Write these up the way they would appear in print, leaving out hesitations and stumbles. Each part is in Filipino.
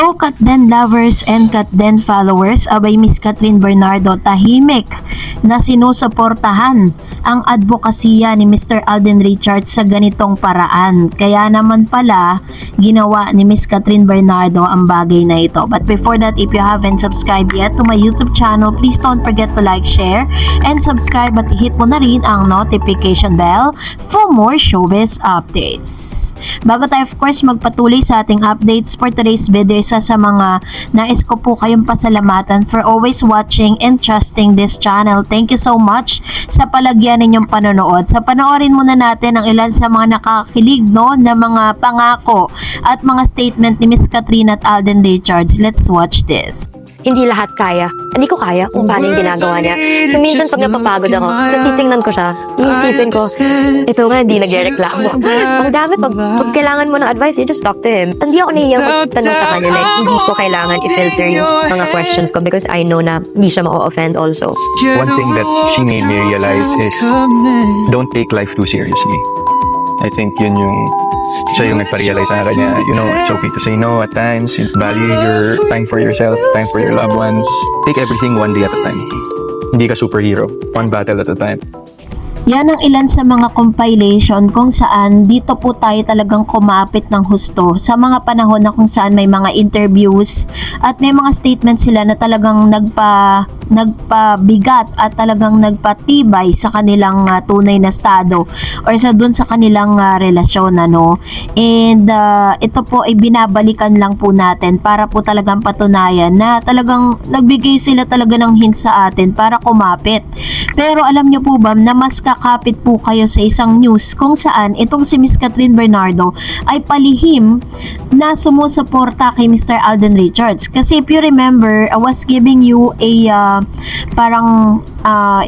So, Katden lovers and Katden followers, abay Miss Kathryn Bernardo tahimik na sinusuportahan ang advokasya ni Mr. Alden Richards sa ganitong paraan. Kaya naman pala, ginawa ni Miss Kathryn Bernardo ang bagay na ito. But before that, if you haven't subscribed yet to my YouTube channel, please don't forget to like, share, and subscribe at hit mo na rin ang notification bell for more showbiz updates. Bago tayo of course magpatuloy sa ating updates for today's video, isa sa mga nais ko po kayong pasalamatan for always watching and trusting this channel. Thank you so much sa palagyan ninyong panonood. Sa panoorin muna natin ang ilan sa mga nakakilig na mga pangako at mga statement ni Miss Kathryn at Alden Richards. Let's watch this. Hindi lahat kaya. Hindi ko kaya kung paano yung ginagawa niya. So, minsan pag napapagod ako, titingnan ko siya, iisipin ko, ito nga, hindi nagrereklamo. Ang dami, pag kailangan mo ng advice, you just talk to him. Hindi ako naiiyak magtanong sa kanya, like, hindi ko kailangan i-filter yung mga questions ko because I know na hindi siya ma-offend also. One thing that she made me realize is, don't take life too seriously. I think yun yung siya yung nagpa-realize sa akin niya, you know, it's okay to say no at times. Value your time for yourself, time for your loved ones. Take everything one day at a time. Hindi ka superhero, one battle at a time. Yan ang ilan sa mga compilation kung saan dito po tayo talagang kumapit ng husto sa mga panahon na kung saan may mga interviews at may mga statements sila na talagang nagpabigat at talagang nagpatibay sa kanilang tunay na estado or sa dun sa kanilang relasyon, ano. And ito po ay binabalikan lang po natin para po talagang patunayan na talagang nagbigay sila talaga ng hint sa atin para kumapit. Pero alam nyo po ba na mas kakapit po kayo sa isang news kung saan itong si Miss Kathryn Bernardo ay palihim na sumusuporta kay Mr. Alden Richards. Kasi if you remember, I was giving you a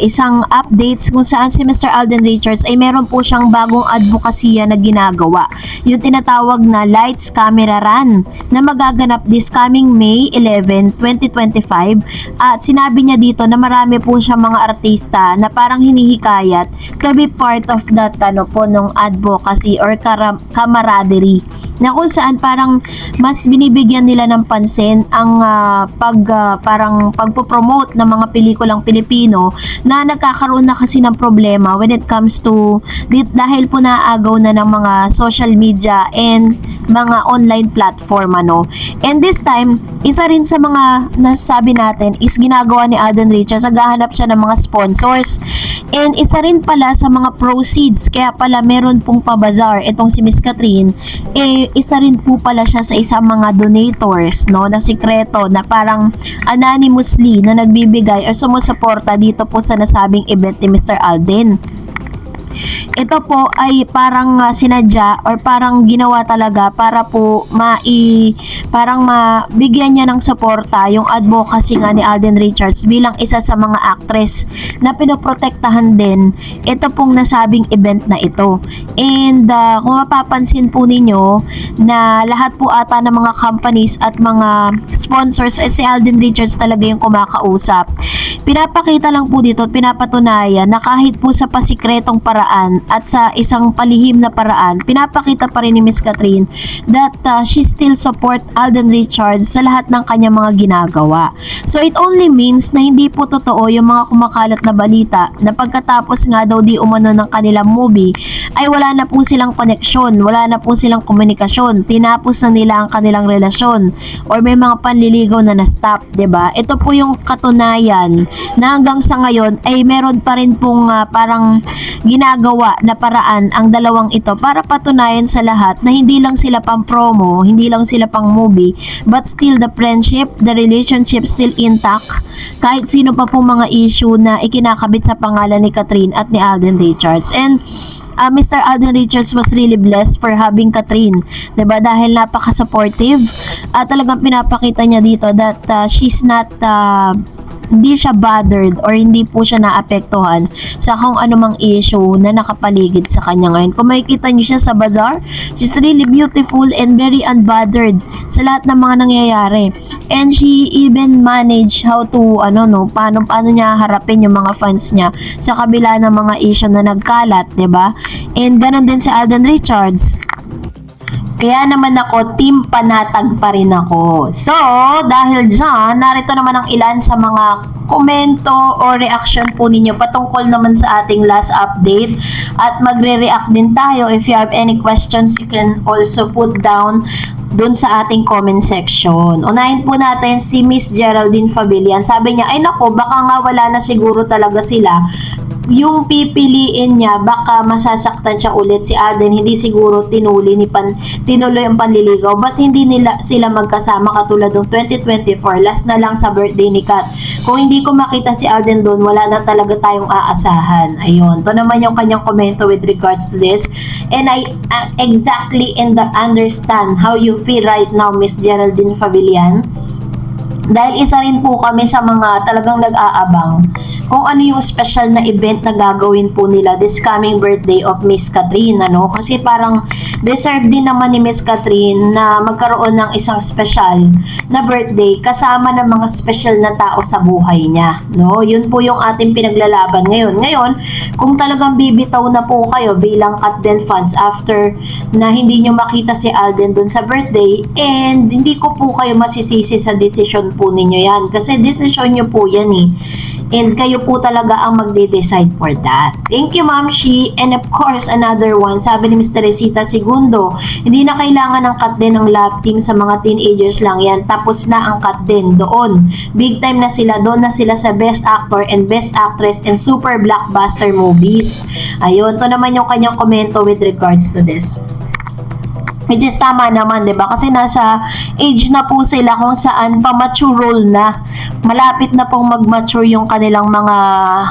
isang updates kung saan si Mr. Alden Richards ay meron po siyang bagong advokasya na ginagawa. Yung tinatawag na Lights, Camera, Run na magaganap this coming May 11, 2025. At sinabi niya dito na marami po siya mga artista na parang hinihikayat to be part of that nung advocacy or camaraderie na kung saan parang mas binibigyan nila ng pansin ang pagpo-promote ng mga pelikulang Pilipino na nagkakaroon na kasi ng problema when it comes to dahil po naagaw na ng mga social media and mga online platform, ano. And this time, isa rin sa mga nasasabi natin is ginagawa ni Alden Richards, naghahanap siya ng mga sponsors. And isa rin pala sa mga proceeds, kaya pala meron pong pabazar itong si Miss Kathryn, isa rin po pala siya sa isang mga donators, no, na sikreto na parang anonymously na nagbibigay o sumusuporta dito po sa nasabing event ni Mr. Alden. Ito po ay parang sinadya or parang ginawa talaga para po parang mabigyan niya ng suporta yung advocacy nga ni Alden Richards bilang isa sa mga actress na pinoprotektahan din ito pong nasabing event na ito. And kung mapapansin po ninyo na lahat po ata ng mga companies at mga sponsors si Alden Richards talaga yung kumakausap. Pinapakita lang po dito at pinapatunayan na kahit po sa pasikretong paraan at sa isang palihim na paraan, pinapakita pa rin ni Miss Kathryn that she still support Alden Richards sa lahat ng kanyang mga ginagawa. So it only means na hindi po totoo yung mga kumakalat na balita na pagkatapos nga daw di umano ng kanilang movie ay wala na po silang koneksyon, wala na po silang komunikasyon, tinapos na nila ang kanilang relasyon or may mga panliligaw na na-stop, 'di ba? Ito po yung katunayan na hanggang sa ngayon ay meron pa rin pong parang ginagawa na paraan ang dalawang ito para patunayan sa lahat na hindi lang sila pang promo, hindi lang sila pang movie, but still the friendship, the relationship still intact kahit sino pa po mga issue na ikinakabit sa pangalan ni Kathryn at ni Alden Richards. And Mr. Alden Richards was really blessed for having Kathryn, 'di ba? Dahil napaka-supportive at talagang pinapakita niya dito that she's not hindi siya bothered or hindi po siya naapektuhan sa kung anumang issue na nakapaligid sa kanya ngayon. Kung makikita niyo siya sa bazaar, she's really beautiful and very unbothered sa lahat ng mga nangyayari. And she even managed how to paano niya harapin yung mga fans niya sa kabila ng mga issue na nagkalat, 'di ba? And ganun din si Alden Richards. Kaya naman ako, team panatag pa rin ako. So, dahil dyan, narito naman ang ilan sa mga komento o reaction po ninyo patungkol naman sa ating last update. At magre-react din tayo. If you have any questions, you can also put down dun sa ating comment section. Unahin po natin si Miss Geraldine Fabillan. Sabi niya, ay nako, baka nga wala na siguro talaga sila. Yung pipiliin niya, baka masasaktan siya ulit si Alden. Hindi siguro tinuloy ang panliligaw. Ba't hindi sila magkasama katulad ng 2024? Last na lang sa birthday ni Kat. Kung hindi ko makita si Alden doon, wala na talaga tayong aasahan. Ayun. Ito naman yung kanyang komento with regards to this. And I exactly understand how you feel right now, Miss Geraldine Fabillan. Dahil isa rin po kami sa mga talagang nag-aabang kung ano yung special na event na gagawin po nila this coming birthday of Miss Catherine, ano? Kasi parang deserve din naman ni Miss Catherine na magkaroon ng isang special na birthday kasama ng mga special na tao sa buhay niya, no? Yun po yung ating pinaglalaban ngayon. Ngayon, kung talagang bibitaw na po kayo bilang Katden fans after na hindi nyo makita si Alden dun sa birthday, and hindi ko po kayo masisisi sa decision po ninyo yan. Kasi decision nyo po yan eh. And kayo po talaga ang magde-decide for that. Thank you, Ma'am Shi. And of course, another one, sabi ni Mr. Resita Segundo, hindi na kailangan ng Katden ng love team sa mga teenagers lang yan. Tapos na ang Katden doon. Big time na sila. Doon na sila sa Best Actor and Best Actress and Super Blockbuster movies. Ayun, to naman yung kanyang komento with regards to this. Which is tama naman, 'di ba? Kasi nasa age na po sila kung saan pa-mature role na. Malapit na pong mag-mature yung kanilang mga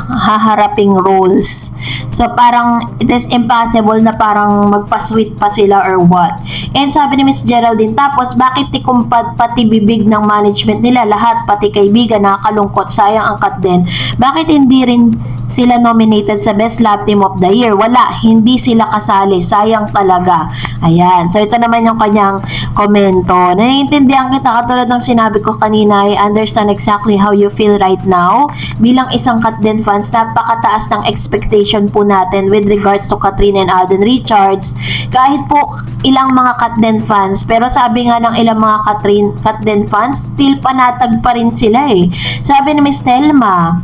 haharaping roles. So parang it is impossible na parang magpa-sweet pa sila or what. And sabi ni Miss Geraldine, tapos bakit tikumpad pati bibig ng management nila, lahat pati kaibigan, nakakalungkot, sayang ang Katden. Bakit hindi rin sila nominated sa Best Love Team of the Year? Wala, hindi sila kasali, sayang talaga. Ayan, so ito naman yung kanyang komento. Naiintindihan kita, katulad ng sinabi ko kanina, I understand exactly how you feel right now. Bilang isang Katden fans, napakataas ng expectation po natin with regards to Catherine and Alden Richards. Kahit po ilang mga Katden fans, pero sabi nga ng ilang mga Katden fans, still panatag pa rin sila eh. Sabi ni Miss Telma,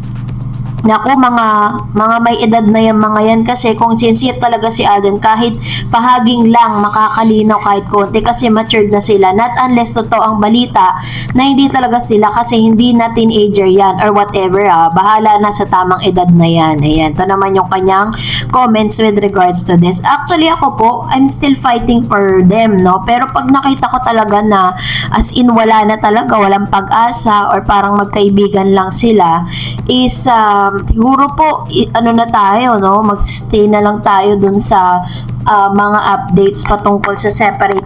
naku, mga may edad na yung mga yan, kasi kung sincere talaga si Alden, kahit pahaging lang makakalinaw kahit konti kasi matured na sila. Not unless totoo ang balita na hindi talaga sila, kasi hindi na teenager yan or whatever, bahala na sa tamang edad na yan. Ayan, ito naman yung kanyang comments with regards to this. Actually ako po, I'm still fighting for them, no? Pero pag nakita ko talaga na as in wala na talaga, walang pag-asa or parang magkaibigan lang sila, is siguro po ano na tayo, no, magstay na lang tayo dun sa mga updates patungkol sa separate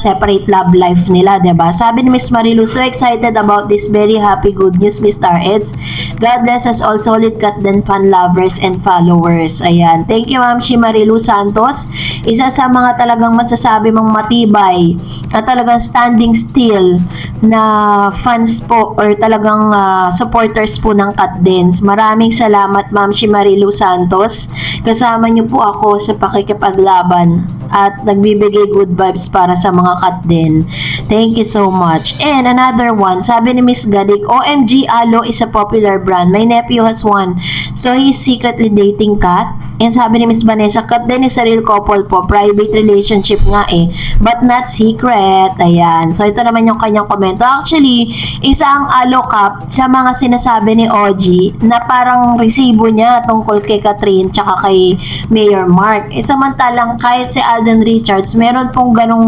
separate love life nila, 'di ba? Sabi ni Miss Marilu, so excited about this very happy good news, Mr. Eds. God bless us all, solid Katden fan lovers and followers. Ayan. Thank you, Ma'am Shi Marilu Santos. Isa sa mga talagang masasabi mong matibay at talagang standing still na fans po or talagang supporters po ng Katdens. Maraming salamat, Ma'am Shi Marilu Santos. Kasama niyo po ako sa pakikipaglaban at nagbibigay good vibes para sa mga Katden. Thank you so much. And another one, sabi ni Miss Gadik, OMG, Alo is a popular brand. My nephew has one. So he's secretly dating Kat. And sabi ni Miss Vanessa, Katden is a real couple po. Private relationship nga eh. But not secret. Ayan. So ito naman yung kanyang komento. Actually, isa ang Alo Cup sa mga sinasabi ni OG na parang resibo niya tungkol kay Catherine tsaka kay Mayor Mark. Samantalang kahit si Alden Richards, meron pong ganong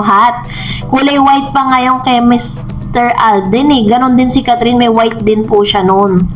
hat. Kulay white pa ngayon kay Mr. Alden eh. Ganon din si Catherine, may white din po siya noon.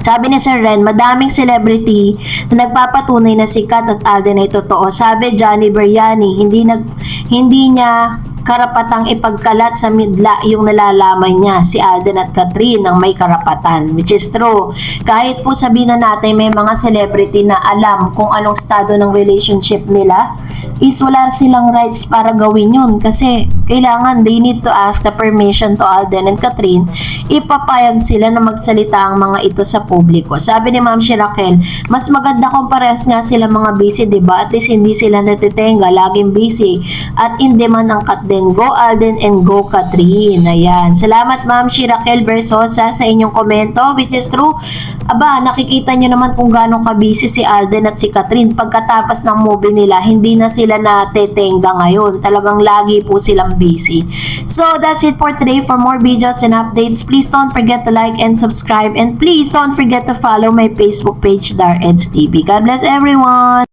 Sabi ni Sir Ren, madaming celebrity na nagpapatunay na si Kat at Alden ay totoo. Sabi Johnny Beriani, hindi niya karapatang ipagkalat sa midla yung nalalaman niya, si Alden at Catherine, ng may karapatan, which is true. Kahit po sabihin na natin may mga celebrity na alam kung anong estado ng relationship nila, is wala silang rights para gawin yun kasi kailangan they need to ask the permission to Alden and Catherine, ipapayag sila na magsalita ang mga ito sa publiko. Sabi ni Ma'am Shirakel, mas maganda kung parehas nga sila mga busy, diba? At least hindi sila natitenga, laging busy. At in demand ang cut din, go Alden and go Catherine. Ayan. Salamat Ma'am Shirakel Versosa sa inyong komento, which is true. Aba, nakikita nyo naman kung gaano ka-busy si Alden at si Catherine. Pagkatapos ng movie nila, hindi na sila natetenga ngayon. Talagang lagi po silang busy. So, that's it for today. For more videos and updates, please don't forget to like and subscribe. And please don't forget to follow my Facebook page, Dar Eds TV. God bless everyone!